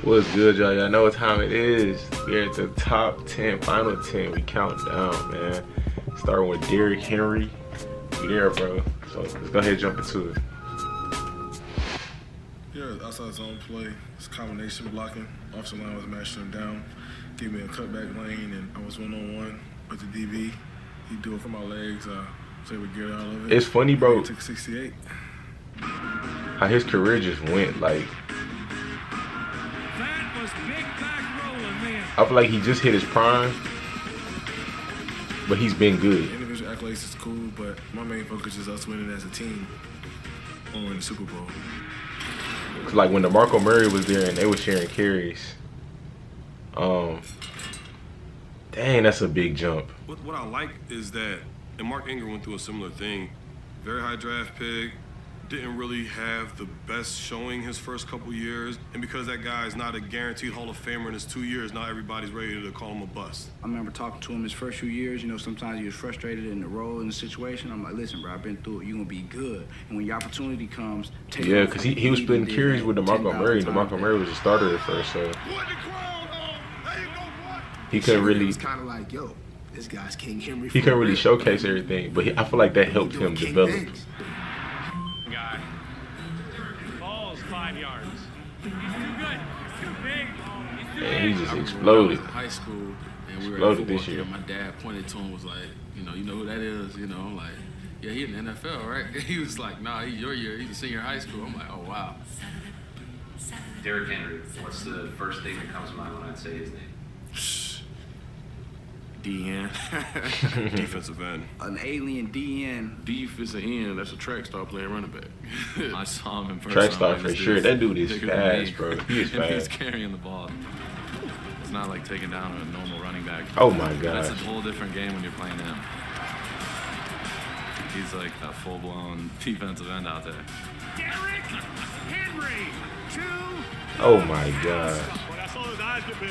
What's good, y'all? Y'all know what time it is. We're at the top 10, final 10. We count down, man. Starting with Derrick Henry. We there, bro. So let's go ahead and jump into it. Yeah, outside zone play. It's combination blocking. Offensive line was mashing him down. Gave me a cutback lane, and I was one-on-one with the DB. He do it from my legs. So we get out of it. It's funny, bro. He took 68. How his career just went, like. That was big back rolling, man. I feel like he just hit his prime, but he's been good. Individual accolades is cool, but my main focus is us winning as a team or winning the Super Bowl. Cause like when DeMarco Murray was there and they were sharing carries, dang, that's a big jump. What I like is that, and Mark Ingram went through a similar thing, very high draft pick, didn't really have the best showing his first couple years, and because that guy is not a guaranteed Hall of Famer in his 2 years, now everybody's ready to call him a bust. I remember talking to him his first few years, you know, sometimes he was frustrated in the role, in the situation. I'm like, listen, bro, I've been through it. You're going to be good. And when your opportunity comes, take it. Yeah, because he was splitting carries with DeMarco Murray. DeMarco Murray was the starter at first, so he couldn't really. It's kind of like, yo, this guy's King Henry. He couldn't really showcase everything, but I feel like that helped him develop. Guy. Ball's 5 yards. He's too good. He's too big. He's too And he big. just exploded. In high school, and we were Exploded at the this football year. game. My dad pointed to him, was like, you know who that is? You know, I'm like, yeah, he in the NFL, right? He was like, nah, he's your year. He's a senior high school. I'm like, oh wow. Derrick Henry, what's the first thing that comes to mind when I say his name? DN. Defensive end. An alien DN. Defensive end, that's a track star playing running back. I saw him in person. Track star I'm like, for this sure. dude's That dude is bigger than me. fast, bro. He is And he's fast. carrying the ball. It's not like taking down a normal running back. Oh my That's gosh. a whole different game when you're playing him. He's like a full-blown defensive end out there. Derrick Henry. 2. Oh my gosh. When I saw his eyes get big.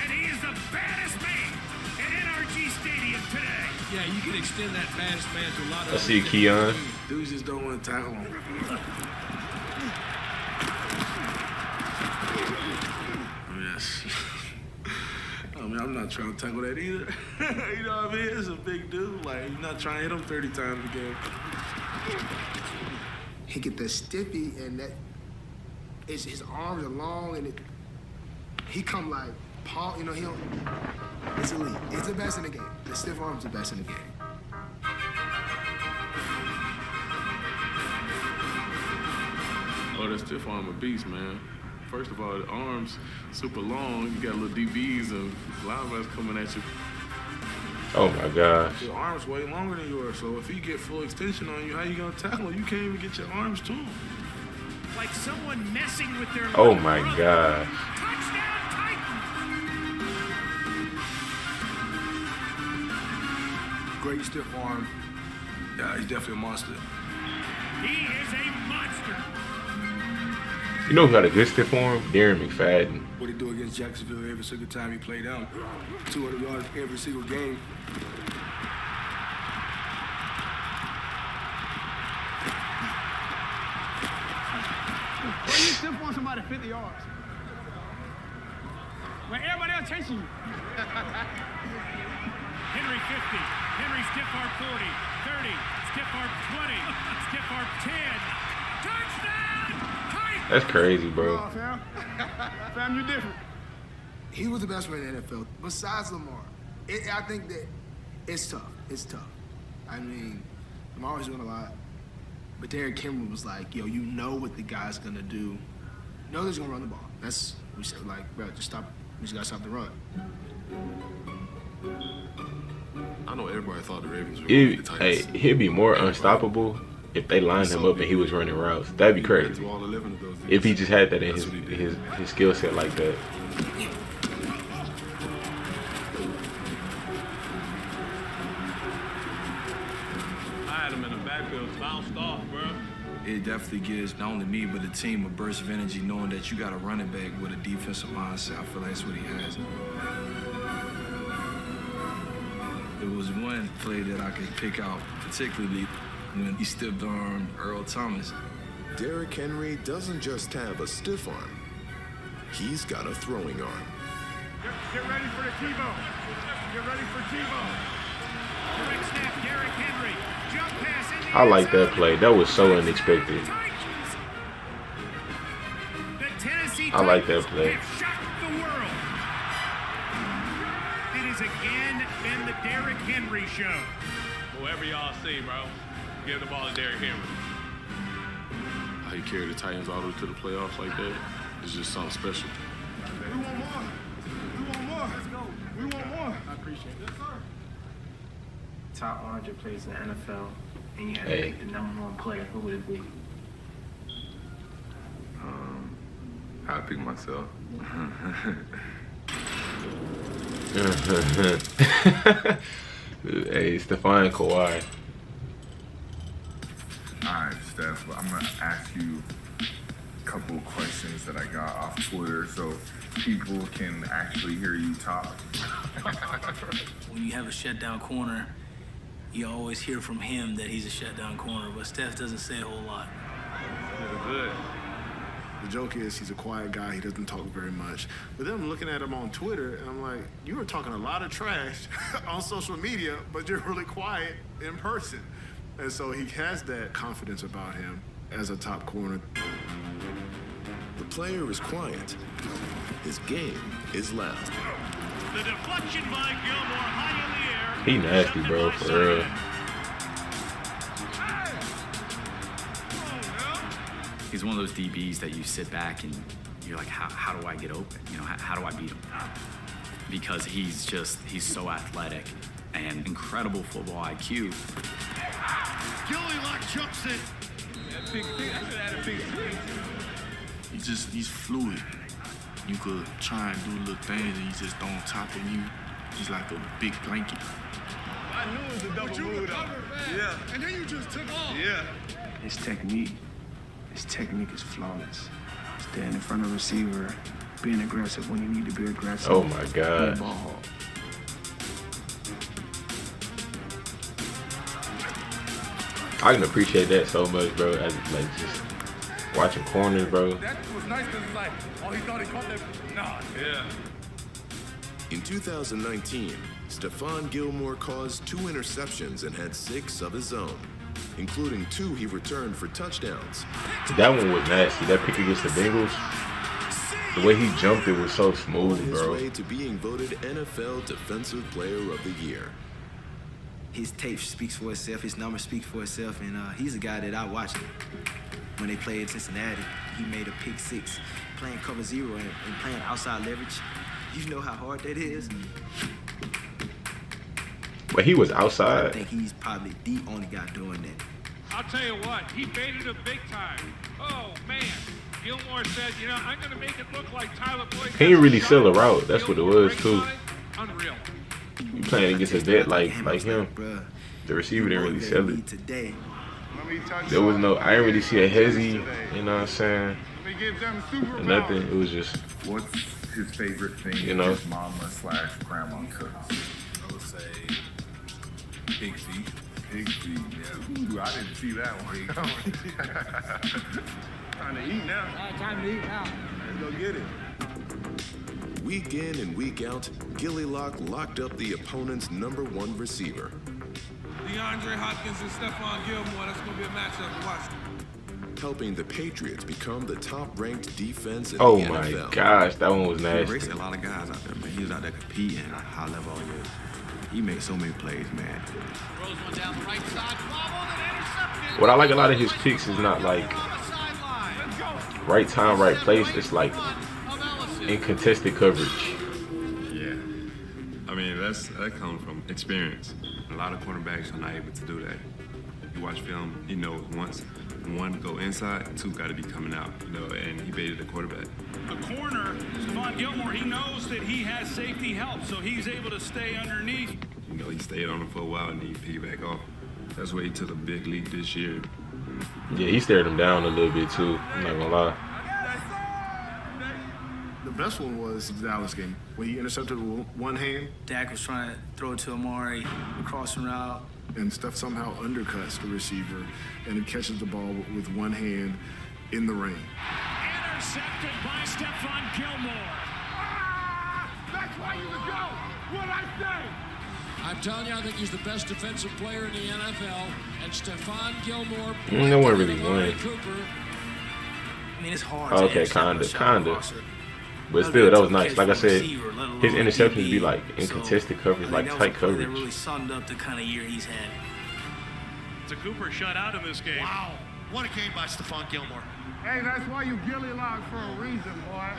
And he is the baddest man in NRG Stadium today. Yeah, you can extend that baddest man to a lot of. I see you, Keon. Dudes just don't want to tackle him. Yes. I mean, I'm not trying to tackle that either. You know what I mean? It's a big dude. Like, you're not trying to hit him 30 times a game. He get the stiffy and that his arms are long and he come like Paul, you know, he don't, it's elite. It's the best in the game. The stiff arm's the best in the game. Oh, that stiff arm a beast, man. First of all, the arms super long. You got little DBs and linebackers coming at you. Oh my gosh. Your arm's way longer than yours, so if he get full extension on you, how you gonna tackle him? You can't even get your arms to him. Like someone messing with their. Oh little my brother. gosh. Touchdown Titans. Great stiff arm. Yeah, he's definitely a monster. He is a monster. You know who got a good stiff arm? Darren McFadden. What he do against Jacksonville every single time he played out. 200 yards every single game. When you stiff on somebody 50 yards. When everybody else chasing you. Henry 50. Henry stiff arm 40. 30. Stiff arm 20. Stiff arm 10. Touchdown! Titans! That's crazy, bro. Fam. Fam, you different. He was the best one in the NFL, besides Lamar. I think that it's tough. It's tough. I mean, Lamar was doing a lot. But Derrick Henry was like, yo, you know what the guy's gonna do. You know he's gonna run the ball. That's, we said, like, bro, just stop. We just gotta stop the run. I know everybody thought the Ravens were going to beat the Hey, Titans. he'd be more unstoppable if they lined him up and he was running routes. That'd be crazy. To all 11 of those If he dudes. just had that in That's what he did. his skill set like that. I had him in the backfield, bounced off, bro. It definitely gives not only me, but the team a burst of energy knowing that you got a running back with a defensive mindset. I feel like that's what he has. There was one play that I could pick out, particularly when he stiff armed Earl Thomas. Derrick Henry doesn't just have a stiff arm. he's got a throwing arm. Get ready for the T-bone. Get ready for T-bone. Direct snap, Derrick Henry. Jump pass in the I like that play. That was so unexpected. I like that play. Shocked the world. It has again been the Derrick Henry show. Whoever y'all see, bro, give the ball to Derrick Henry. How you carry the Titans all the way to the playoffs like that is just something special. We want more. We want more. Let's go. We want more. I appreciate it. Yes, sir. Top 100 players in the NFL, and you had to pick the #1 player, who would it be? I'd pick myself. Hey, Stephon Kawhi. Alright, Steph, I'm gonna ask you a couple of questions that I got off Twitter so people can actually hear you talk. When you have a shutdown corner, you always hear from him that he's a shutdown corner, but Steph doesn't say a whole lot. Good. The joke is he's a quiet guy. He doesn't talk very much. But then I'm looking at him on Twitter, and I'm like, you were talking a lot of trash on social media, but you're really quiet in person. And so he has that confidence about him as a top corner. The player is quiet. His game is loud. The deflection by Gilmore high in the air. He nasty, bro, for real. He's one of those DBs that you sit back and you're like, how do I get open? You know, how do I beat him? Because he's so athletic and incredible football IQ. Gilly Lock jumps it. That big thing, I should have had a big thing. He's fluid. You could try and do little things and he just don't top of you. He's like a big blanket. I knew it was a double move, though. Yeah. And then you just took off. Yeah. His technique is flawless. Standing in front of a receiver, being aggressive when you need to be aggressive. Oh my God. Ball hawk. I can appreciate that so much, bro. As like just watching corners, bro. That was nice because it's like, oh, he thought he caught that. Nah. Yeah. In 2019, Stephon Gilmore caused 2 interceptions and had 6 of his own, including 2 he returned for touchdowns. That one was nasty. That pick against the Bengals, the way he jumped, it was so smooth, On his bro. way to being voted NFL Defensive Player of the Year. His tape speaks for itself, his number speaks for itself, and he's a guy that I watched when they played in Cincinnati. He made a pick 6, playing cover 0 and playing outside leverage. You know how hard that is. But he was outside. I think he's probably the only guy doing that. I'll tell you what, he baited him big time. Oh, man. Gilmore said, you know, I'm going to make it look like Tyler Boyd. He didn't really sell a route. That's what it was, too. Unreal. You playing against a vet like him. The receiver didn't really sell it. There was no, I didn't really see a hezzy, you know what I'm saying? Or nothing. It was just, What's his favorite thing you know, his mama/grandma cooks? I would say pig feet. Pig feet, yeah. Ooh, I didn't see that one. Time to eat now. Time to eat now. Let's go get it. Week in and week out, Gilly Lock locked up the opponent's #1 receiver. DeAndre Hopkins and Stephon Gilmore, that's going to be a matchup to watch. Helping the Patriots become the top-ranked defense in oh the my NFL. gosh, that one was nasty. He raced a lot of guys out there, man. He was out there competing at a high level all year. He made so many plays, man. Throws one down the right side, bobbled and intercepted. What I like a lot of his picks is not like right time, right place. It's like in contested coverage. Yeah. I mean, that comes from experience. A lot of cornerbacks are not able to do that. You watch film, you know, once one go inside, 2 got to be coming out, you know, and he baited the quarterback. The corner, Stephon Gilmore, he knows that he has safety help, so he's able to stay underneath. You know, he stayed on him for a while and he piggyback off. That's where he took a big leap this year. Yeah, he stared him down a little bit too. I'm not gonna lie. The best one was the Dallas game when he intercepted with one hand. Dak was trying to throw it to Amari, the crossing route. And Steph somehow undercuts the receiver and he catches the ball with one hand in the rain. Intercepted by Stephon Gilmore. I'm telling you, I think he's the best defensive player in the NFL. And Stephon Gilmore. No one really won. Cooper. I mean, it's hard. Okay, kinda. But still, that was nice. Like I said, his interceptions be like in contested coverage, like tight coverage. That really summed up the kind of year he's had. To Cooper shut out in this game. Wow, what a game by Stephon Gilmore. Hey, that's why you gilly locked for a reason, boy.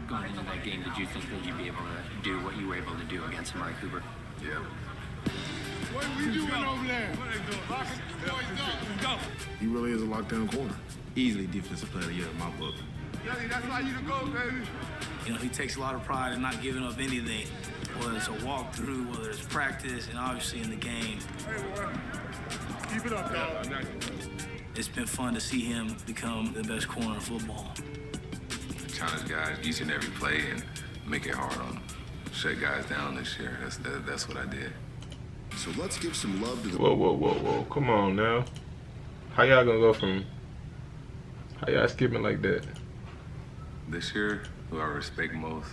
Going into that game, did you think that you'd be able to do what you were able to do against Amari Cooper? Yeah. What are we doing over there? Go. He really is a lockdown corner. Easily defensive player of the year in my book. That's why you to go, baby. You know, he takes a lot of pride in not giving up anything, whether it's a walkthrough, whether it's practice, and obviously in the game. Hey, boy. Keep it up, dog. It's been fun to see him become the best corner in football. Challenge guys each and every play and make it hard on them. Shut guys down this year. That's what I did. So let's give some love to the... Whoa. Come on now. How y'all gonna go from... How y'all skipping like that? This year, who I respect most,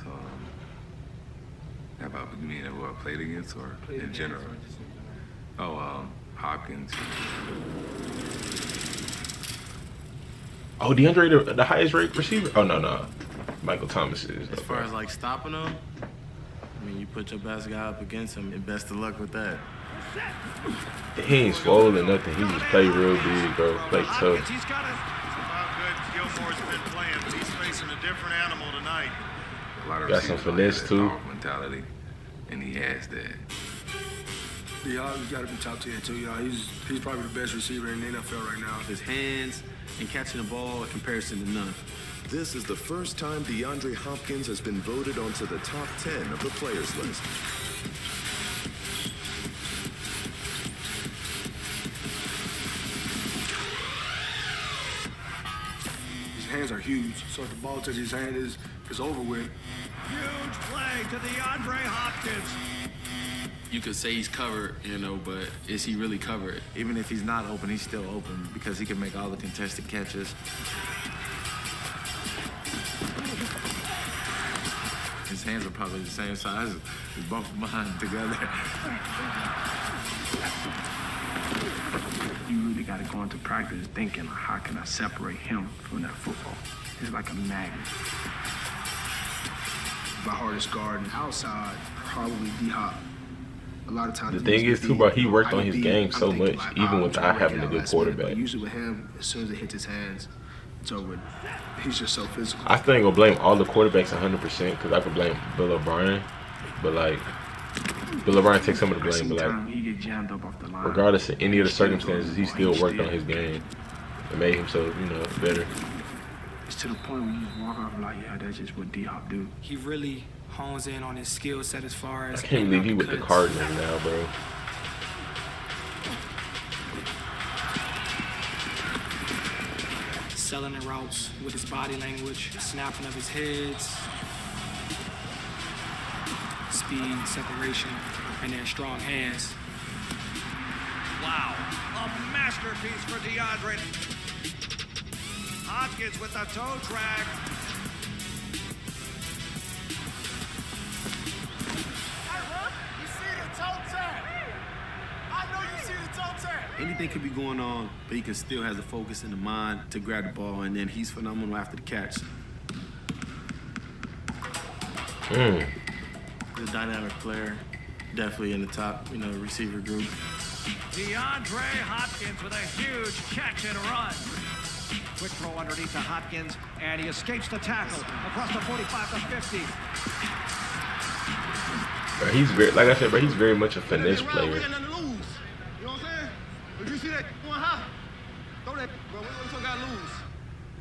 how about me and who I played against or in general? Hopkins. Oh, DeAndre, the highest rated receiver? Oh, no. Michael Thomas is. As far as like stopping him, I mean, you put your best guy up against him, and best of luck with that. He ain't swollen or nothing. He just play real big, bro. Play tough. He's got how good Gilmore's been playing. He's facing a different animal tonight. A lot of got some finesse too. Mentality, and he has that. Yeah, he's got to be top 10 too. Yeah, he's probably the best receiver in the NFL right now. His hands and catching the ball in comparison to none. This is the first time DeAndre Hopkins has been voted onto the top 10 of the players list. His hands are huge, so if the ball touches his hand, it's over with. Huge play to DeAndre Hopkins. You could say he's covered, but is he really covered? Even if he's not open, he's still open because he can make all the contested catches. His hands are probably the same size as both of mine together. You really got to go into practice thinking, how can I separate him from that football? It's like a magnet. My hardest guard and outside, probably D-Hop. A lot of times. The thing is, too, bro, he worked on his game so much, even without having a good quarterback. Usually with him, as soon as it hits his hands, it's over. He's just so physical. I still ain't gonna blame all the quarterbacks 100% because I could blame Bill O'Brien, but like Bill O'Brien takes some of the blame. But like, he get jammed up off the line. Regardless of any of the circumstances, he still worked on his game and made himself, better. It's to the point where you just walk off like, yeah, that's just what D-Hop do. He really hones in on his skill set as far as... I can't believe he with the Cardinals now, bro. Selling the routes with his body language, snapping of his heads, speed, separation, and then strong hands. Wow, a masterpiece for DeAndre. Hopkins with a toe drag. Anything could be going on, but he can still has the focus and the mind to grab the ball, and then he's phenomenal after the catch. He's a dynamic player, definitely in the top, receiver group. DeAndre Hopkins with a huge catch and run. Quick throw underneath to Hopkins, and he escapes the tackle across the 45 to 50. Bro, he's very, like I said, bro, he's very much a finesse player. If you see that going high, throw that, bro. We got to lose.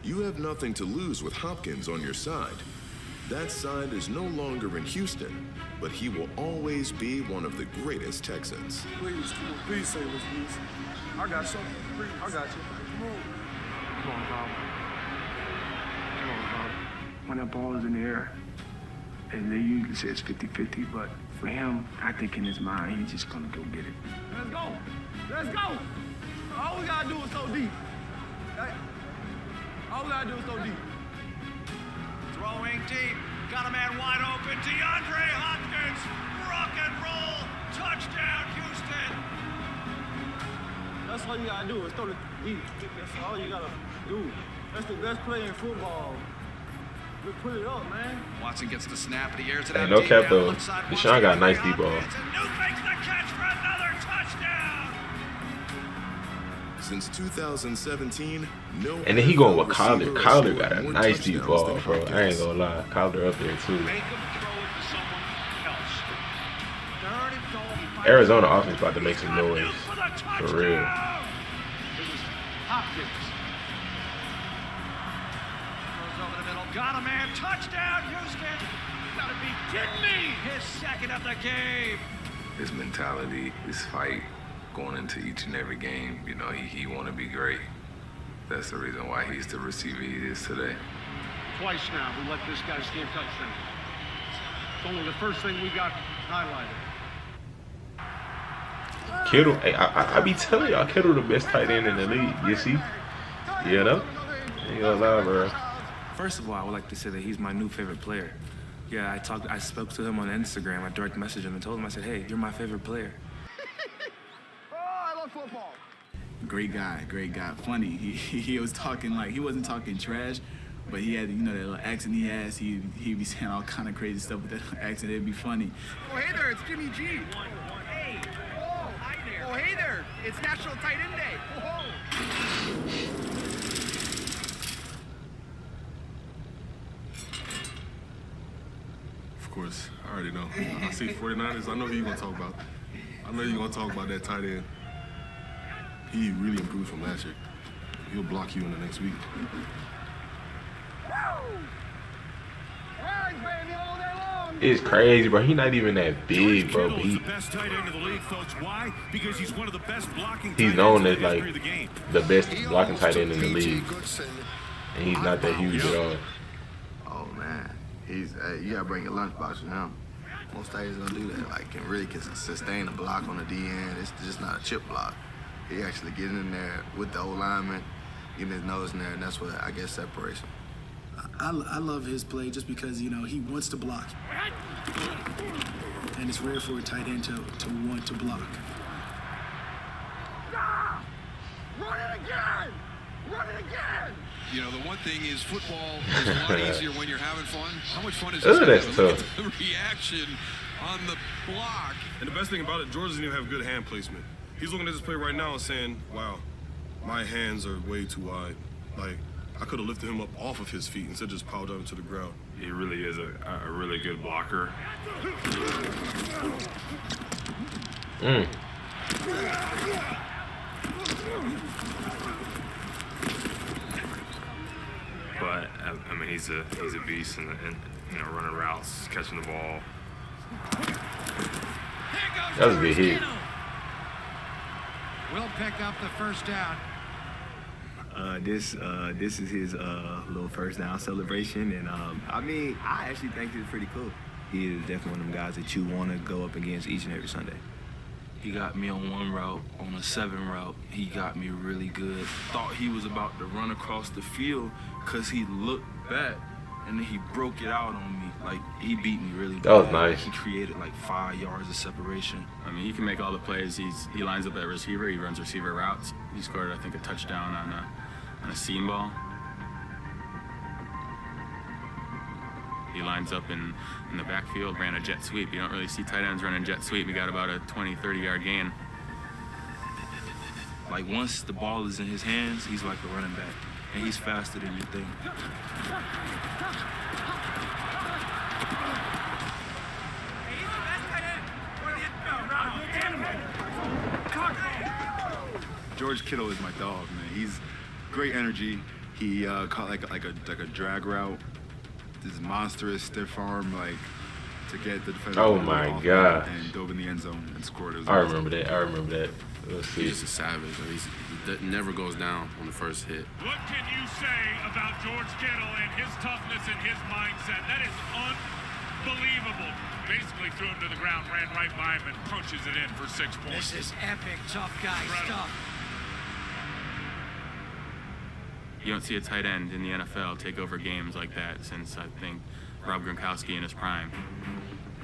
You have nothing to lose with Hopkins on your side. That side is no longer in Houston, but he will always be one of the greatest Texans. Please say this, please. I got you. I got you. Come on, Bob. When that ball is in the air, and they usually say it's 50-50, but for him, I think in his mind, he's just gonna go get it. Let's go. Let's go. All we gotta do is so deep. All we gotta do is so deep. Throwing deep. got a man wide open. DeAndre Hopkins, rock and roll, touchdown, Houston. That's all you gotta do is throw the deep. That's all you gotta do. That's the best play in football. We put it up, man. Watson gets the snap in the air to Hey, that no deep cap down though. left side. Deshaun got a nice deep ball. New makes the catch for another touchdown. Since 2017, no. And then he going with NFL receiver Kyler. has Kyler scored got a more nice deep touchdowns ball, than bro. I ain't Hopkins. gonna lie. Kyler up there too. Make him throw it to someone else. Third and goal. Arizona offense about to make some noise. For real. Hopkins. Throws over the middle. Got a man. Touchdown, Houston. You gotta be kidding me. His second of the game. His mentality, his fight, going into each and every game, you know, he want to be great. That's the reason why he's the receiver he is today. Twice now, we let this guy stand touchdown. It's only the first thing we got highlighted. Kittle, hey, I be telling y'all, Kittle the best tight end in the league. You see? You know? Ain't gonna lie, bro. First of all, I would like to say that he's my new favorite player. Yeah, I spoke to him on Instagram. I direct messaged him and told him, I said, hey, you're my favorite player. I love football. Great guy. Funny. He was talking like, he wasn't talking trash, but he had, you know, that little accent he has. He'd be saying all kind of crazy stuff with that accent. It'd be funny. Oh, hey there, it's Jimmy G. Hey. Oh, hi there. Oh, hey there, it's National Tight End Day. Oh. Of course, I already know. I see 49ers. I know who you're gonna talk about. I know you're gonna talk about that tight end. He really improved from last year. He'll block you in the next week. It's crazy, bro. He not even that big, bro. But the best tight end of the league, folks. Why? Because he's one of the best blocking he's tight known ends as in the like history of the game. the best blocking tight end in the league, and he's not that huge at all. Oh man, he's you gotta bring your lunchbox with him. Most tight ends don't do that. Like can really sustain a block on the D end. It's just not a chip block. He actually getting in there with the old lineman, getting his nose in there, and that's what I guess separates him. I love his play just because, you know, he wants to block. And it's rare for a tight end to want to block. Run it again! Run it again! You know, the one thing is football is a lot easier when you're having fun. How much fun is Ooh, it? that's Look at tough. the reaction on the block. And the best thing about it, George doesn't even have good hand placement. He's looking at this play right now and saying, wow, my hands are way too wide. Like, I could have lifted him up off of his feet instead of just piled down to the ground. He really is a really good blocker. But I mean, he's a beast, and you know, running routes, catching the ball. That was a good hit. Will pick up the first down. This is his little first down celebration, and I mean, I actually think it's pretty cool. He is definitely one of them guys that you want to go up against each and every Sunday. He got me on one route, on a 7 route. He got me really good. Thought he was about to run across the field because he looked back, and then he broke it out on me. Like, he beat me really bad. That was nice. He created like 5 yards of separation. I mean, he can make all the plays. He lines up at receiver. He runs receiver routes. He scored, I think, a touchdown on a seam ball. He lines up in the backfield, ran a jet sweep. You don't really see tight ends running jet sweep. We got about a 20, 30-yard gain. Like, once the ball is in his hands, he's like a running back, and he's faster than you think. George Kittle is my dog, man. He's great energy. He caught like a drag route. This monstrous stiff arm, like to get the defender. Oh my God! And dove in the end zone and scored. I remember that. Let's see. He's just a savage. He never goes down on the first hit. What can you say about George Kittle and his toughness and his mindset? That is unbelievable. Basically threw him to the ground, ran right by him, and punches it in for 6 points. This is epic, tough guy stuff. You don't see a tight end in the NFL take over games like that since, I think, Rob Gronkowski in his prime.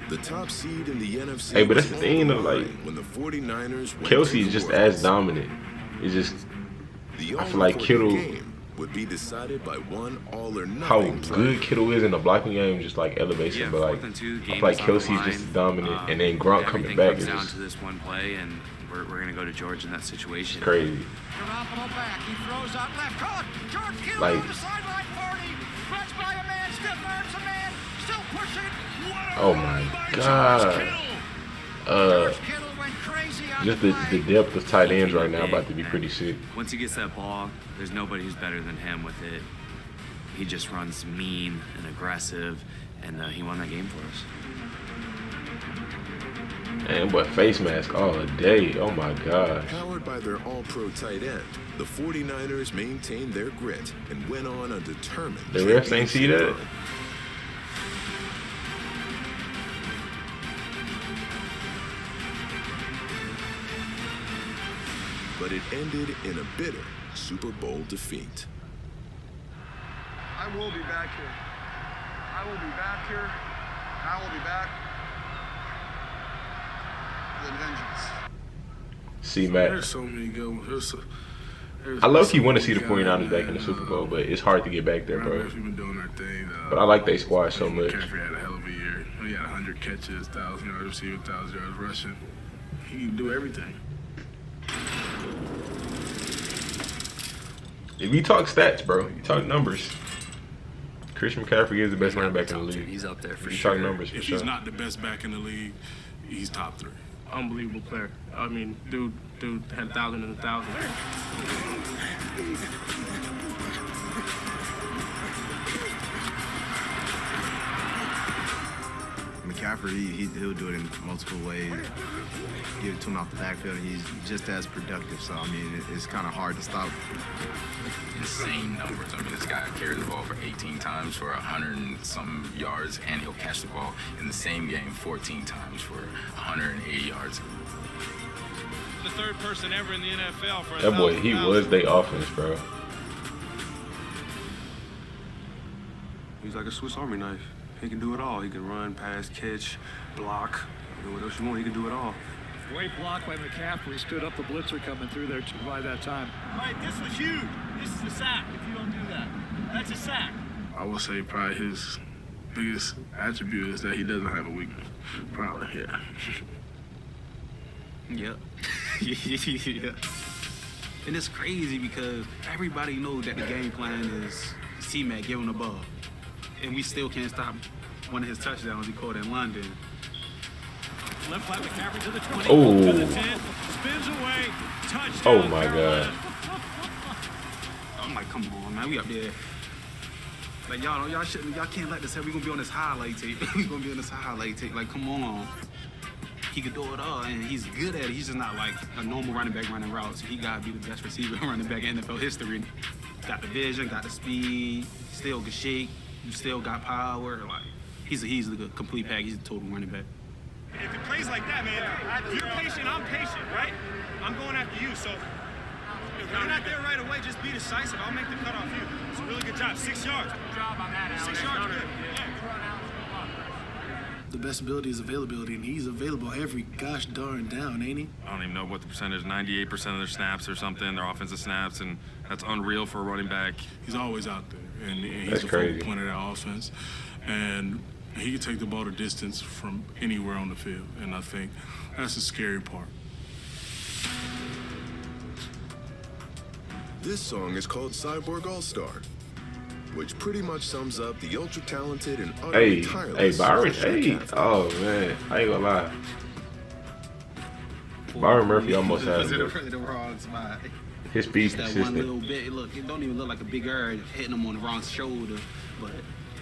The top seed in the NFC. Hey, but that's the thing, though. Like, when the 49ers Kelsey is just as dominant. It's just, I feel like Kittle, would be decided by one all or nothing. how good Kittle is in the blocking game, just like elevates him. But like, I feel like Kelsey's just as dominant, and then Gronk coming back is down just to this one play, and we're gonna go to George in that situation. crazy. Garoppolo back. He throws out left. Caught. George Kittle Like- on the sideline 40. Clutched by a man. Stiff arms a man. Still pushing. Oh my God. Just the depth of tight ends right now about to be pretty sick. Once he gets that ball, there's nobody who's better than him with it. He just runs mean and aggressive, and he won that game for us. And what face mask all day. Oh my gosh. Powered by their all-pro tight end, the 49ers maintained their grit and went on undetermined. The refs ain't see that? But it ended in a bitter Super Bowl defeat. I will be back here. I will be back here. I will be back with vengeance. See, Matt. There's so many good ones. I low-key want to see the 49ers back in the Super Bowl, but it's hard to get back there, bro. We've been doing our thing. But I like they squad so much. McCaffrey had a hell of a year. He had 100 catches, 1,000 yards receiving, 1,000 yards rushing. He can do everything. If you talk stats, bro, you talk numbers. Christian McCaffrey is the best linebacker in the league. He's up there for you sure. talk numbers for If sure. he's not the best back in the league, he's top 3. Unbelievable player. I mean, dude had 1,000 and 1,000. McCaffrey, he'll do it in multiple ways. Give it to him off the backfield, and he's just as productive. So, I mean, it's kind of hard to stop. Insane numbers. I mean, this guy carried the ball for 18 times for 100 and some yards, and he'll catch the ball in the same game 14 times for 180 yards. The third person ever in the NFL for That boy, he was their offense, bro. He's like a Swiss Army knife. He can do it all. He can run, pass, catch, block. What else you want? He can do it all. Great block by McCaffrey. Stood up the blitzer coming through there to provide that time. All right, this was huge. This is a sack if you don't do that. That's a sack. I would say probably his biggest attribute is that he doesn't have a weakness. Probably, yeah. Yep. Yeah. And it's crazy because everybody knows that the game plan is C-Mac giving the ball. And we still can't stop one of his touchdowns he caught in London. Left flat McCaffrey to the 20. Oh. To the 10. Spins away. Touchdown. Oh my God. I'm like, come on, man. We up there. Like, y'all can't let this happen. We gonna be on this highlight tape. We gonna be on this highlight tape. Like, come on. He could do it all, and he's good at it. He's just not like a normal running back running routes. He gotta be the best receiver running back in NFL history. Got the vision, got the speed, still can shake, you still got power. Like, he's a good complete pack. He's a total running back. If it plays like that, man, if you're patient, I'm patient, right? I'm going after you, so if you're not there right away, just be decisive. I'll make the cut off you. It's a really good job. 6 yards. Good job on that, 6 yards, good. Yeah. The best ability is availability, and he's available every gosh darn down, ain't he? I don't even know what the percentage, 98% of their snaps or something, their offensive snaps, and that's unreal for a running back. He's always out there, and he's That's the crazy. focal point of that offense. And he can take the ball to distance from anywhere on the field, and I think that's the scary part. This song is called Cyborg All-Star, which pretty much sums up the ultra-talented and utterly Hey, tireless Byron, Christian hey. McCaffrey. Oh, man. I ain't gonna lie. Byron Murphy almost had Was in him. the wrong spot. His speed's Just that one little consistent. bit. Look, it don't even look like a big error hitting him on the wrong shoulder, but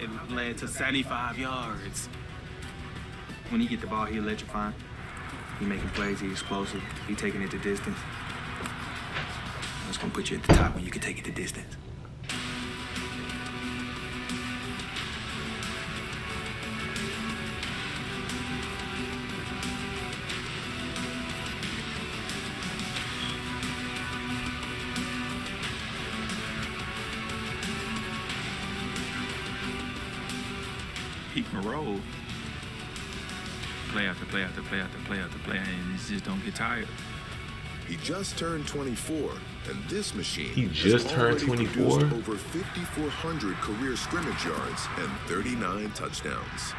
it led to 75 yards. When he get the ball, he electrifying. He making plays, he explosive, he taking it to distance. That's gonna put you at the top when you can take it to distance. a roll. Play after play after play after play after play, and you just don't get tired. He just turned 24, and this machine He just turned 24? produced over 5,400 career scrimmage yards and 39 touchdowns.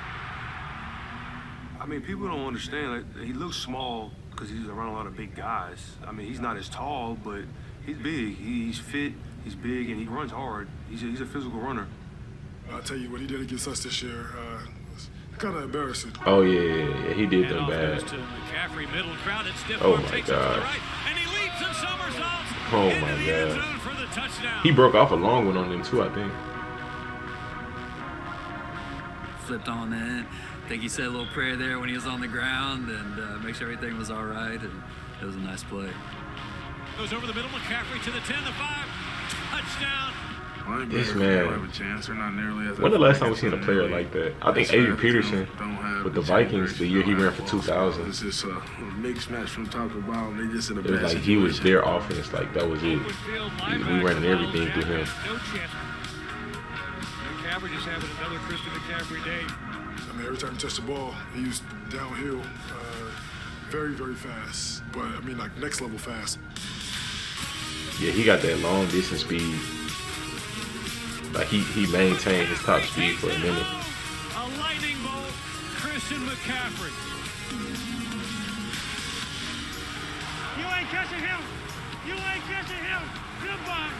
I mean, people don't understand. Like, he looks small because he's around a lot of big guys. I mean, he's not as tall, but he's big. He's fit, he's big, and he runs hard. He's a physical runner. I'll tell you what he did against us this year. Kind of embarrassing. Oh yeah, he did them bad. To McCaffrey, middle crowd, and stiff Oh arm my takes it to the God. right, and he leaps and somersaults Oh into my the end God. zone for the touchdown. He broke off a long one on them too, I think. Flipped on in. I think he said a little prayer there when he was on the ground and make sure everything was all right, and it was a nice play. Goes over the middle, McCaffrey to the 10, the 5, touchdown. This man. When the last time we seen a player like that? I think Adrian Peterson with the Vikings the year he ran for 2,000. It's just a mixed match from top to bottom. They just in a It was bad like he was situation. their offense. Like that was it. We running everything through him. No chance. McCaffrey just having another Christian McCaffrey day. I mean, every time he touched the ball, he was downhill, very, very fast. But I mean, like next level fast. Yeah, he got that long distance speed. Like he maintained his top speed for a minute. A lightning bolt, Christian McCaffrey. You ain't catching him. You ain't catching him. Goodbye.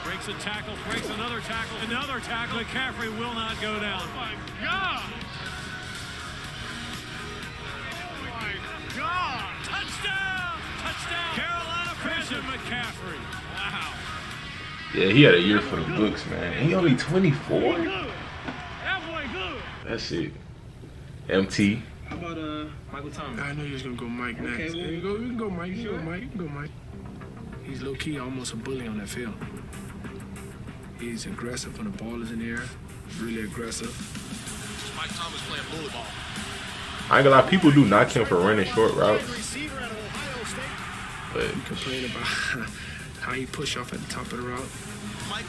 Breaks a tackle, breaks another tackle. McCaffrey will not go down. Oh my God. Oh my God. Touchdown. Touchdown. Carolina Christian McCaffrey. Wow. Yeah, he had a year for the books, man. He only 24. That boy good. That's it. MT. How about Michael Thomas? I know you was gonna go Mike next. Okay, well, you can go Mike. You can go Mike. He's low key almost a bully on that field. He's aggressive when the ball is in the air. Really aggressive. Mike Thomas playing bully ball. I ain't gonna lie, people do knock him for running short routes. But you complain about how he push off at the top of the route.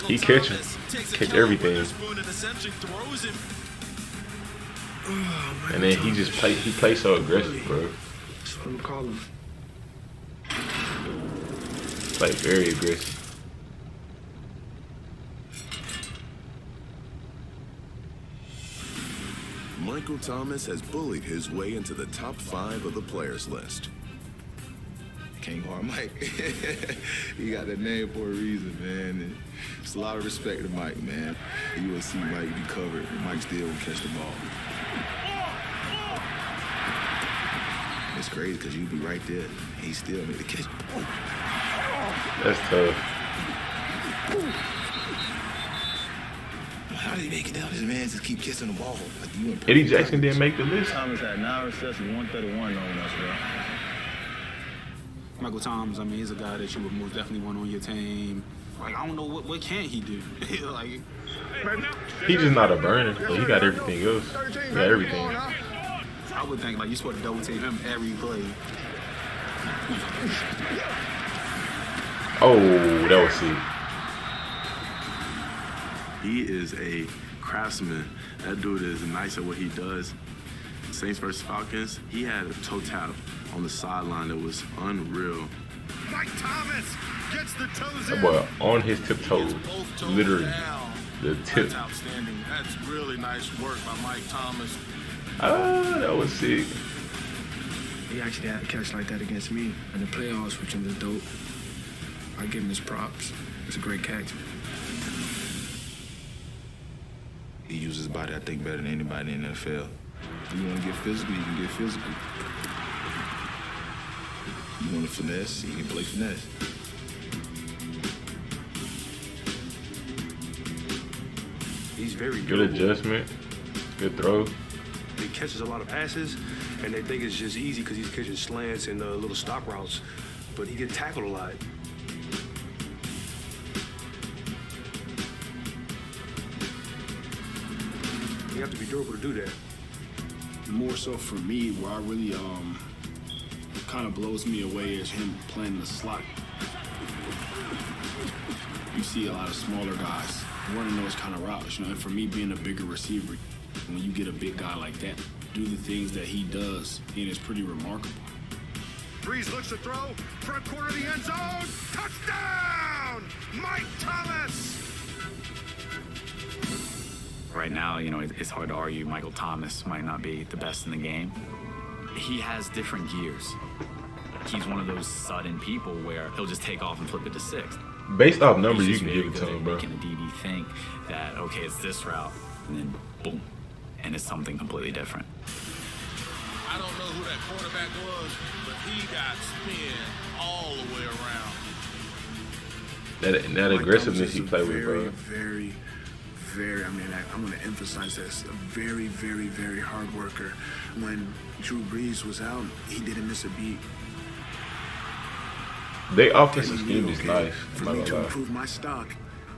he catch him. Catch everything. And then he plays so aggressive, bro. That's what I'm calling. Like very aggressive. Michael Thomas has bullied his way into the top 5 of the players list. Can't go on Mike. He got that name for a reason, man. And it's a lot of respect to Mike, man. You will see Mike be covered, and Mike still will catch the ball. It's crazy because you be right there, and he still made the catch. That's tough. How did he make it down? This man just keep kissing the ball. Like you Eddie Jackson didn't make the list. Thomas had 9 receptions, 131 on us, bro. Michael Thomas, I mean, he's a guy that you would most definitely want on your team. Like, I don't know what can he do. Like, He's just not a burner, but he got everything else. He got everything. I would think like you're supposed to double team him every play. Oh, that was sick. He is a craftsman. That dude is nice at what he does. Saints versus Falcons, he had a toe tap on the sideline that was unreal. Mike Thomas gets the toes That in. boy on his tiptoes, literally. The tip. That's outstanding. That's really nice work by Mike Thomas. Ah, that was sick. He actually had a catch like that against me in the playoffs, which was dope. I give him his props. It's a great catch. He uses his body, I think, better than anybody in the NFL. If you want to get physical, you can get physical. You want to finesse, you can play finesse. He's very Good adjustment. Good throw. He catches a lot of passes, and they think it's just easy because he's catching slants and little stop routes, but he gets tackled a lot. You have to be durable to do that. More so for me, where I really kind of blows me away is him playing the slot. You see a lot of smaller guys running those kind of routes. And for me, being a bigger receiver, when you get a big guy like that, do the things that he does, and it's pretty remarkable. Breeze looks to throw, front corner of the end zone, touchdown! Mike Thomas! Right now, it's hard to argue Michael Thomas might not be the best in the game. He has different gears. He's one of those sudden people where he'll just take off and flip it to sixth. Based off numbers, you can give it to him, bro. Making a DB think that, okay, it's this route, and then boom, and it's something completely different. I don't know who that quarterback was, but he got spin all the way around. That aggressiveness he played with, bro. Very, I mean, I'm going to emphasize this, a very, very, very hard worker. When Drew Brees was out, he didn't miss a beat. Their offensive scheme is nice. For me to improve my stock,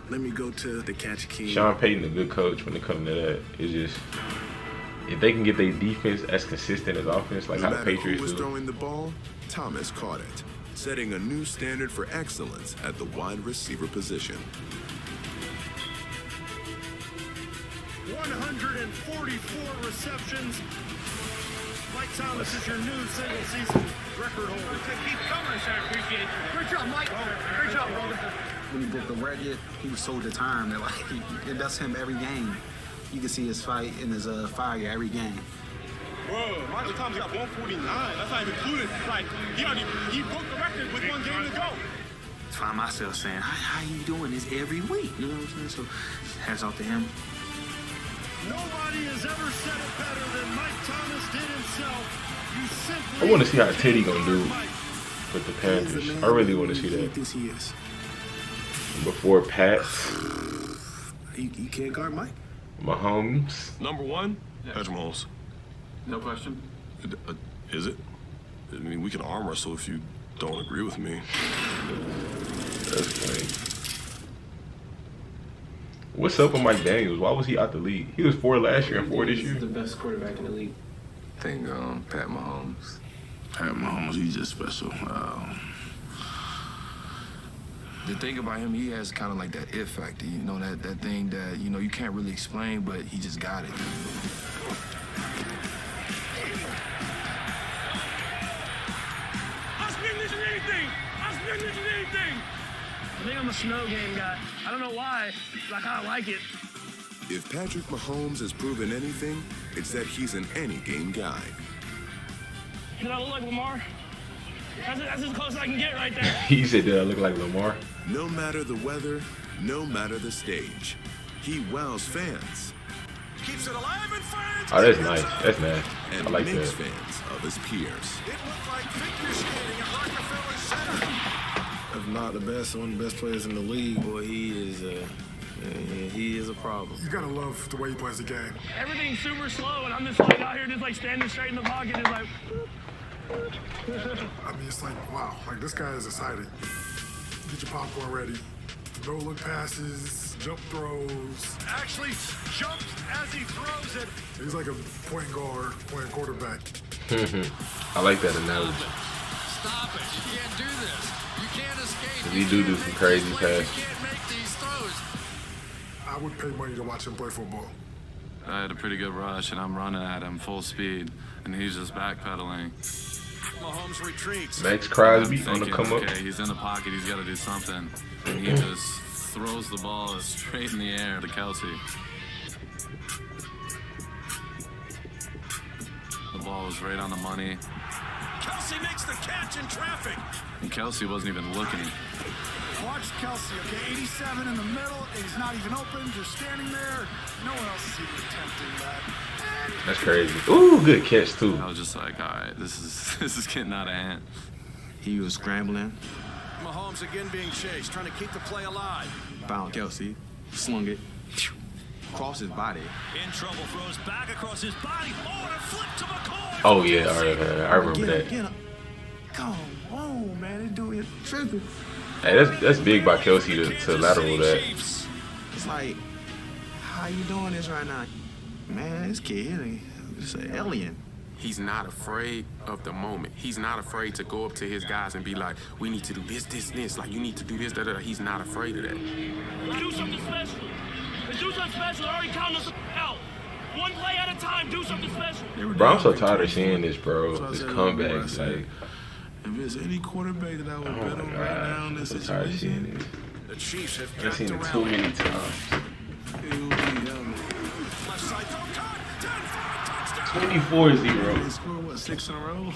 let me go to the catch king. Sean Payton, a good coach when it comes to that. It's just, if they can get their defense as consistent as offense, like how the Patriots who was do. throwing the ball, Thomas caught it, setting a new standard for excellence at the wide receiver position. 144 receptions. Mike Thomas is your new single-season record holder. Keep coming, sir. Appreciate it. Great job, Mike. Great job, brother. When he broke the record, he was so determined that that's him every game. You can see his fight and his fire every game. Bro, Michael Thomas got 149. That's not even included. Like, he broke the record with 1 game to go. I find myself saying, how you doing this every week? You know what I'm saying? So, hats off to him. Nobody has ever said it better than Mike Thomas did himself. You simply I want to see how Teddy gonna do with the Panthers. I really want to see that. Before Pat. You can't guard Mike. Mahomes. Number one, Patrick Mahomes. No question. Is it? I mean, we can arm wrestle if you don't agree with me. That's funny. What's up with Mike Daniels? Why was he out the league? He was 4 last year and 4 this year. He's the best quarterback in the league. I think Pat Mahomes. Pat Mahomes, he's just special. The thing about him, he has kind of like that it factor, that thing that, you can't really explain, but he just got it. I'll spin this in anything. I think I'm a snow game guy. I don't know why, but I kind of like it. If Patrick Mahomes has proven anything, it's that he's an any-game guy. Did I look like Lamar? That's as close as I can get right there. He said, did I look like Lamar? No matter the weather, no matter the stage, he wows fans. keeps it alive and fans. Oh, that's nice. That's nice. And I like makes that. fans of his peers. It looked like figure skating at Rockefeller Center. If not the best, one of the best players in the league. Boy, he is a problem. You gotta love the way he plays the game. Everything's super slow, and I'm just like out here, just like standing straight in the pocket, just like. I mean, it's like, wow, like this guy is exciting. Get your popcorn ready. No look passes, jump throws. Actually jumps as he throws it. He's like a point guard playing quarterback. I like that analogy. Stop it. You can't do this. You can't escape. He do some crazy passes. You can't make these throws. I would pay money to watch him play football. I had a pretty good rush, and I'm running at him full speed, and he's just backpedaling. Mahomes retreats. Max Crosby I'm on the thinking, come up. okay, he's in the pocket, he's got to do something. And he just throws the ball straight in the air to Kelsey. The ball was right on the money. Kelsey makes the catch in traffic. And Kelsey wasn't even looking. Watch Kelsey, okay? 87 in the middle. He's not even open, just standing there. No one else is even attempting that. That's crazy. Ooh, good catch too. I was just like, all right, this is getting out of hand. He was scrambling. Mahomes again being chased, trying to keep the play alive. Found Kelsey, slung it, across his body. In trouble, throws back across his body. Oh, and a flip to McCoy. Oh yeah, all right, I remember that. Get him. Come on, man, they doing it tripping. Hey, that's big by Kelsey to lateral that. It's like, how you doing this right now? Man, this kid, he's an alien. He's not afraid of the moment. He's not afraid to go up to his guys and be like, we need to do this, this, this. Like, you need to do this, that, that. He's not afraid of that. Do something special. Do something special. Already counting us out. One play at a time. Do something special. Bro, I'm so tired of seeing this, bro. This comeback, like. If there's any quarterback that I would bet on right now in this situation, The Chiefs have I've seen it too many times. it will be 24-0. They scored, what, 6 in a row?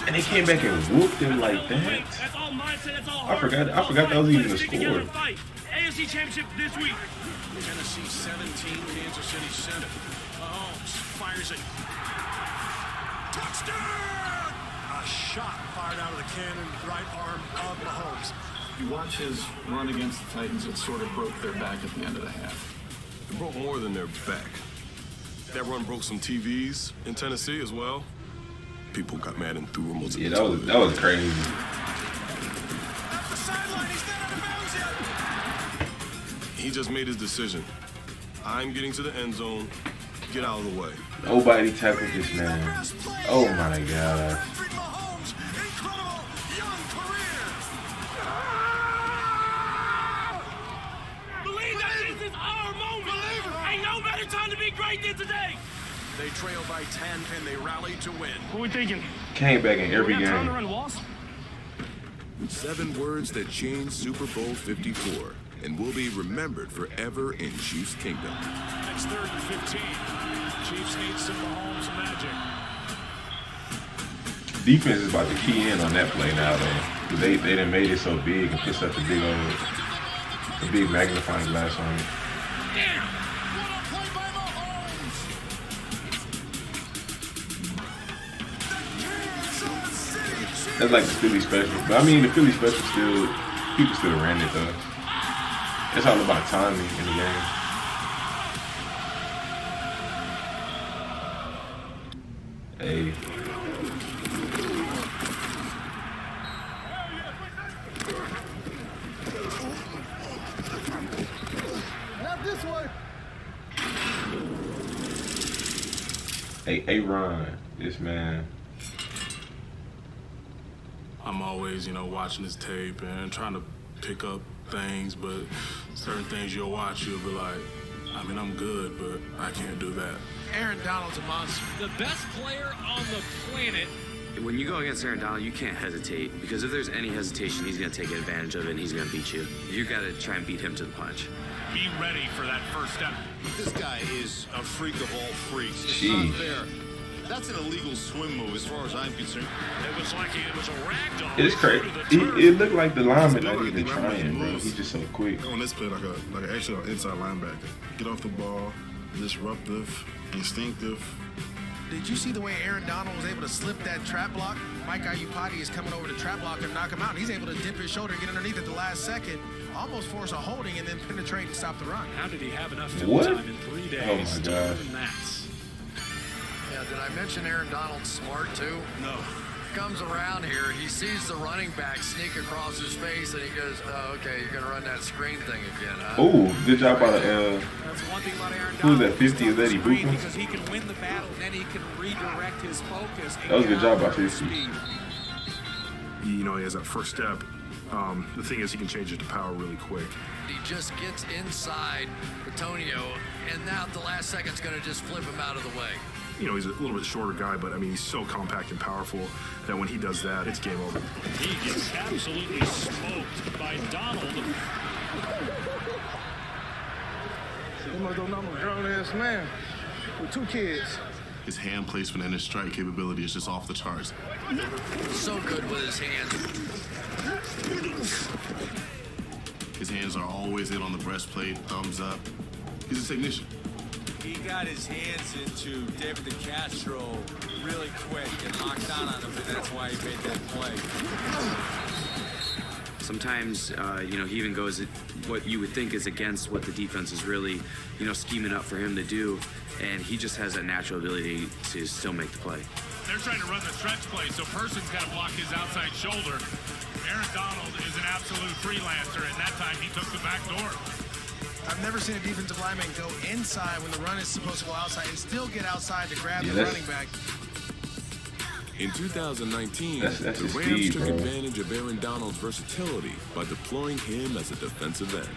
And they came back and whooped him like that. That's all mindset. That's all I forgot that was even a score. AFC Championship this week. Tennessee 17, Kansas City 7. Mahomes fires it. Touchdown! A shot fired out of the cannon, right arm of Mahomes. You watch his run against the Titans, it sort of broke their back at the end of the half. It broke more than their back. That run broke some TVs in Tennessee as well. People got mad and threw remotes. Yeah, that was crazy. He just made his decision. I'm getting to the end zone. Get out of the way. Nobody tackled this man. Oh my God. Believe that this is our moment. Ain't no better time to be great than today. They trail by 10 and they rally to win. What we thinking? Came back in every game. 7 words that changed Super Bowl 54 and will be remembered forever in Chiefs Kingdom. It's 3rd and 15. Chiefs need some Mahomes magic. Defense is about to key in on that play now, though. They done made it so big and put such a big magnifying glass on it. That's like the Philly special. But I mean, the Philly special people still ran it though. It's all about timing in the game. Hey. Not this way. Hey, Ron, this man. I'm always, watching this tape and trying to pick up things, but certain things you'll watch, you'll be like, I'm good, but I can't do that. Aaron Donald's a monster. The best player on the planet. When you go against Aaron Donald, you can't hesitate, because if there's any hesitation, he's going to take advantage of it and he's going to beat you. You got to try and beat him to the punch. Be ready for that first step. This guy is a freak of all freaks. It's Jeez. not fair. That's an illegal swim move as far as I'm concerned. It was like it was a ragdoll. It's crazy. It looked like the lineman not even trying, bro. He's just so quick. On this play, like an actual inside linebacker. Get off the ball, disruptive, instinctive. Did you see the way Aaron Donald was able to slip that trap block? Mike Iupati is coming over to trap block and knock him out. And he's able to dip his shoulder and get underneath at the last second, almost force a holding, and then penetrate and stop the run. How did he have enough What? time in 3 days? Oh my God. Yeah, did I mention Aaron Donald's smart too? No. Comes around here, he sees the running back sneak across his face, and he goes, "Oh, okay, you're gonna run that screen thing again, huh?" Oh, good job by the That's one thing about Aaron who's that 50? Is that he Bookman? because he can win the battle, then he can redirect his focus. That was a good job by 50. He has that first step. The thing is, he can change it to power really quick. He just gets inside Antonio, and now at the last second's gonna just flip him out of the way. He's a little bit shorter guy, but he's so compact and powerful that when he does that, it's game over. He gets absolutely smoked by Donald. I'm a grown-ass man with 2 kids. His hand placement and his strike capability is just off the charts. So good with his hands. His hands are always in on the breastplate, thumbs up. He's a technician. He got his hands into David DeCastro really quick and locked down on him, and that's why he made that play. Sometimes, he even goes what you would think is against what the defense is really, scheming up for him to do, and he just has that natural ability to still make the play. They're trying to run the stretch play, so Person's got to block his outside shoulder. Aaron Donald is an absolute freelancer, and that time he took the back door. I've never seen a defensive lineman go inside when the run is supposed to go outside and still get outside to grab the that's- running back. In 2019, That's the his Rams speed, took bro. advantage of Aaron Donald's versatility by deploying him as a defensive end.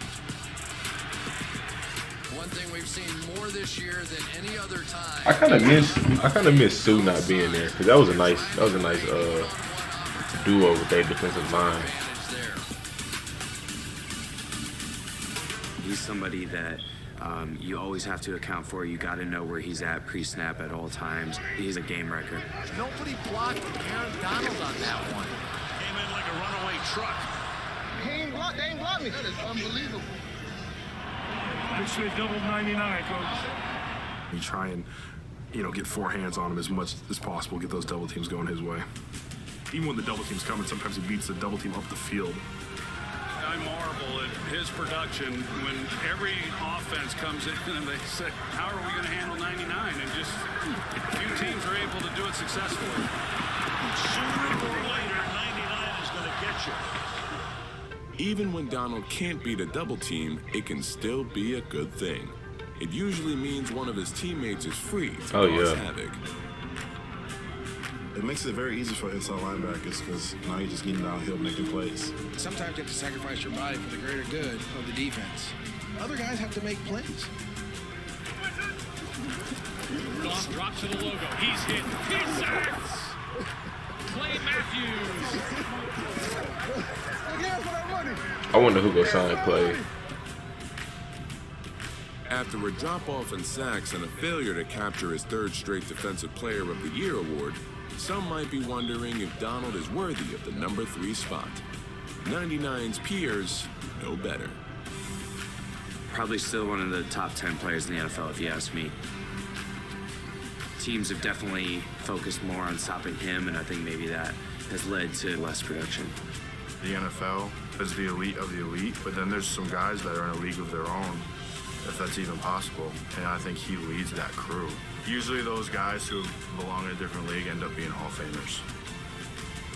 One thing we've seen more this year than any other time. I kind of miss Sue not being there because that was a nice duo with their defensive line. He's somebody that you always have to account for. You got to know where he's at pre-snap at all times. He's a game wrecker. Nobody blocked Aaron Donald on that one. Came in like a runaway truck. They ain't blocked me. That is unbelievable. I should have doubled 99, coach. We try and, get four hands on him as much as possible, get those double teams going his way. Even when the double team's coming, sometimes he beats the double team up the field. I marvel at his production when every offense comes in and they say, how are we going to handle 99? And just a few teams are able to do it successfully. Sooner or later, 99 is going to get you. Even when Donald can't beat a double team, it can still be a good thing. It usually means one of his teammates is free to cause havoc. It makes it very easy for inside linebackers because now you're just getting downhill making plays. Sometimes you have to sacrifice your body for the greater good of the defense. Other guys have to make plays. Goff drops to the logo. He's hit. He sacks. Clay Matthews. I wonder who go sign Clay. After a drop-off in sacks and a failure to capture his third straight Defensive Player of the Year award, some might be wondering if Donald is worthy of the number 3 spot. 99's peers know better. Probably still one of the top 10 players in the NFL, if you ask me. Teams have definitely focused more on stopping him, and I think maybe that has led to less production. The NFL is the elite of the elite, but then there's some guys that are in a league of their own, if that's even possible, and I think he leads that crew. Usually those guys who belong in a different league end up being Hall of Famers.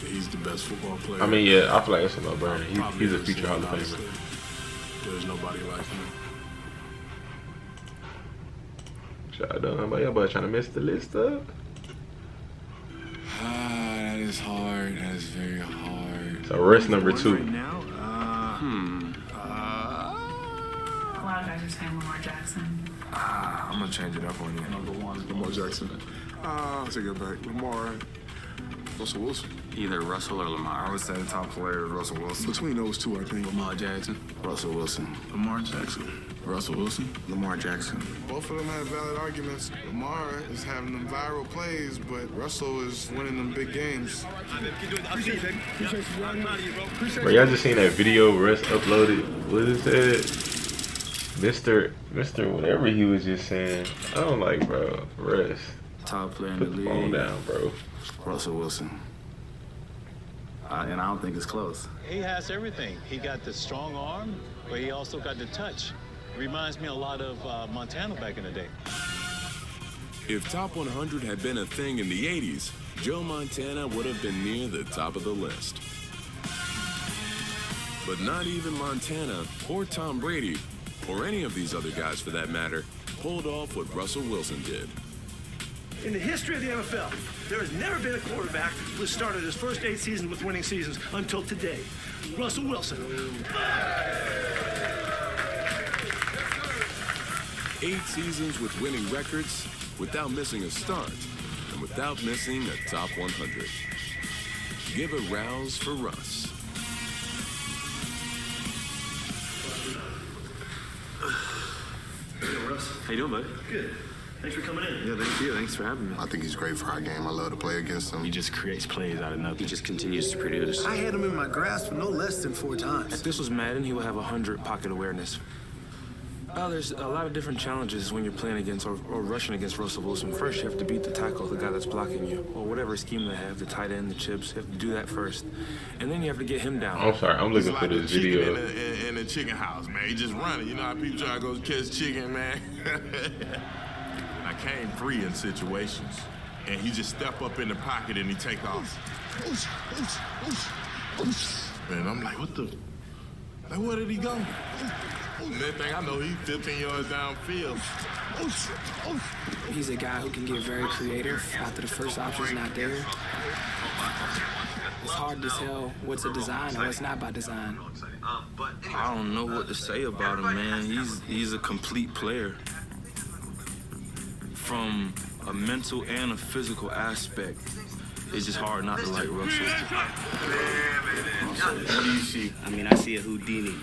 He's the best football player. I mean, yeah, I feel like that's a no-brainer. He's a future Hall of Famer. There's nobody like him. Shout out to y'all trying to mess the list up. That is hard. That is very hard. So rest number 2. Right now, A lot of guys are saying Lamar Jackson. I'm gonna change it up on you. Number 1, Lamar Jackson. I'll take it back. Lamar, Russell Wilson. Either Russell or Lamar. I would say the top player is Russell Wilson. Between those two, I think. Lamar Jackson. Russell Wilson. Lamar Jackson. Russell Wilson. Lamar Jackson. Both of them have valid arguments. Lamar is having them viral plays, but Russell is winning them big games. Bro, y'all just seen that video Russ uploaded? What is it? Mr. whatever he was just saying. I don't like, bro. Russ. Top player in Put the the league. phone down, bro. Russell Wilson. And I don't think it's close. He has everything. He got the strong arm, but he also got the touch. Reminds me a lot of Montana back in the day. If Top 100 had been a thing in the 80s, Joe Montana would have been near the top of the list. But not even Montana, or Tom Brady, or any of these other guys for that matter, pulled off what Russell Wilson did. In the history of the NFL, there has never been a quarterback who started his first 8 seasons with winning seasons until today. Russell Wilson. 8 seasons with winning records, without missing a start, and without missing a top 100. Give a rouse for Russ. Hey, Russ. How you doing, bud? Good. Thanks for coming in. Yeah, thank you. Thanks for having me. I think he's great for our game. I love to play against him. He just creates plays out of nothing. He just continues to produce. I had him in my grasp no less than 4 times. If this was Madden, he would have 100 pocket awareness. There's a lot of different challenges when you're playing against or rushing against Russell Wilson. First, you have to beat the tackle, the guy that's blocking you, or whatever scheme they have, the tight end, the chips. You have to do that first. And then you have to get him down. I'm sorry, I'm looking for this video. In the chicken house, man. He just running. You know how people try to go catch chicken, man? I came free in situations, and he just step up in the pocket and he take off. Man, I'm like, what the? Like, where did he go? Next thing I know, he's 15 yards downfield. He's a guy who can get very creative after the first option's not there. It's hard to tell what's a design or what's not by design. I don't know what to say about him, man. He's a complete player. From a mental and a physical aspect, it's just hard not to like Russell. What do you see? I mean, I see a Houdini.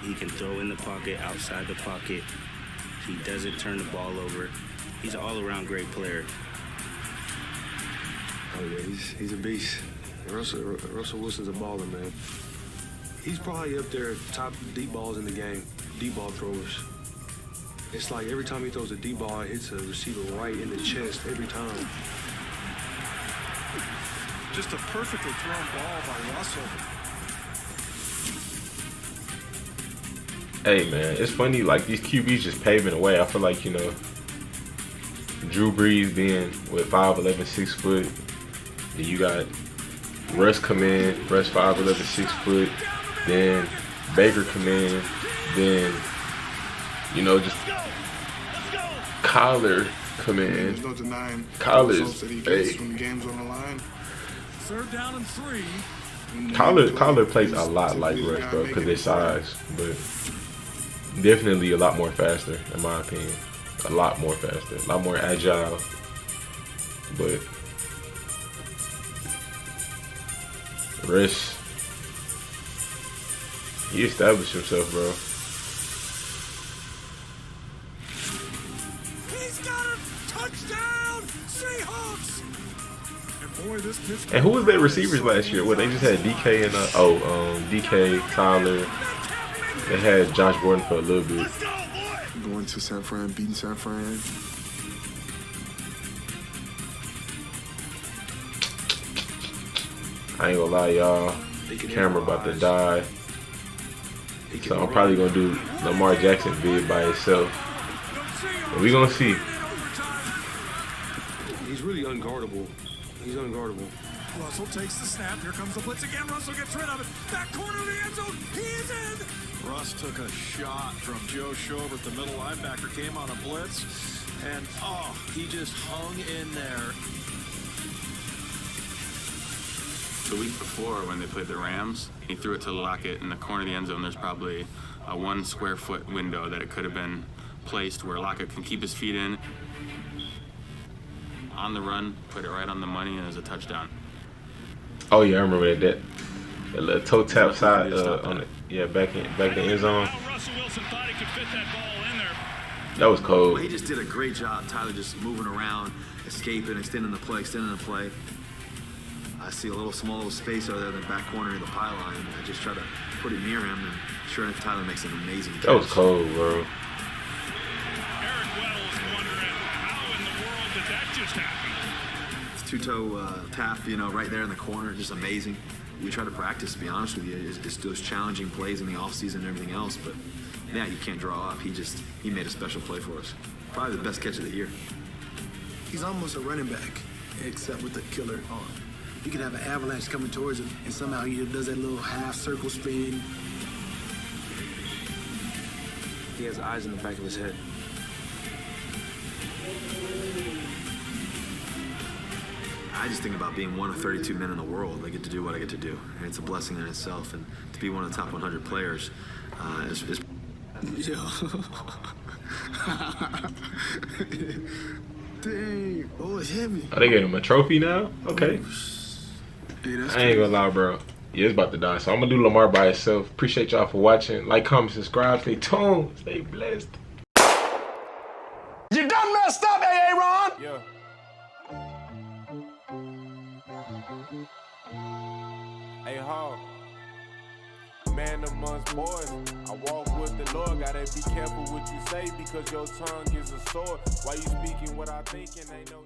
He can throw in the pocket, outside the pocket. He doesn't turn the ball over. He's an all-around great player. Oh yeah, he's a beast. Russell Wilson's a baller, man. He's probably up there top deep balls in the game, deep ball throwers. It's like every time he throws a deep ball, it hits a receiver right in the chest every time. Just a perfectly thrown ball by Russell. Hey man, it's funny, like these QBs just paving the way. I feel like, you know, Drew Brees being with 5'11", 6 foot. Then you got Russ come in, Russ 5'11", 6 foot. Then Baker come in. Then, you know, just Kyler come in. There's no denying Kyler's, that he gets when the game's on the line. 3rd down and 3. Kyler plays a lot like Russ, bro, because their size, but definitely a lot more faster, in my opinion. A lot more faster, a lot more agile, but Russ, he established himself, bro. He's got a touchdown, Seahawks. And boy, this pitch. And who was their receivers last year? Well, they just had DK and DK, Tyler. They had Josh Gordon for a little bit. Going to San Fran, beating San Fran. I ain't gonna lie, y'all. Camera about to die. So I'm probably gonna do Lamar Jackson vid by himself. But we gonna see. He's really unguardable. He's unguardable. Russell takes the snap. Here comes the blitz again. Russell gets rid of it. Back corner of the end zone. He is in. Russ took a shot from Joe Schobert, the middle linebacker, came on a blitz, and he just hung in there. The week before, when they played the Rams, he threw it to Lockett in the corner of the end zone. There's probably a 1 square foot window that it could have been placed where Lockett can keep his feet in. On the run, put it right on the money, and it was a touchdown. Oh yeah, I remember that. That little toe tap side on it. Yeah, back in the end zone. Russell Wilson thought he could fit that ball in there. That was cold. Well, he just did a great job, Tyler, just moving around, escaping, extending the play. I see a little small space over there in the back corner of the pylon. I just try to put it near him, and sure enough, Tyler makes an amazing catch. That was cold, bro. Eric Weddle's wondering how in the world did that just happen? It's two-toe tap, right there in the corner, just amazing. We try to practice, to be honest with you. It's those challenging plays in the offseason and everything else, but yeah, you can't draw up. He made a special play for us. Probably the best catch of the year. He's almost a running back, except with the killer arm. You can have an avalanche coming towards him, and somehow he does that little half circle spin. He has eyes in the back of his head. I just think about being one of 32 men in the world. I get to do what I get to do, and it's a blessing in itself. And to be one of the top 100 players is Dang, it's heavy. Oh, they gave him a trophy now? Okay. Yeah, I ain't gonna lie, bro. Yeah, it's about to die. So I'm gonna do Lamar by itself. Appreciate y'all for watching. Like, comment, subscribe. Stay tuned. Stay blessed. You done messed up, Aaron. Yeah. Hey, Hog. Man amongst boys, I walk with the Lord. Gotta be careful what you say because your tongue is a sword. Why you speaking what I think and ain't no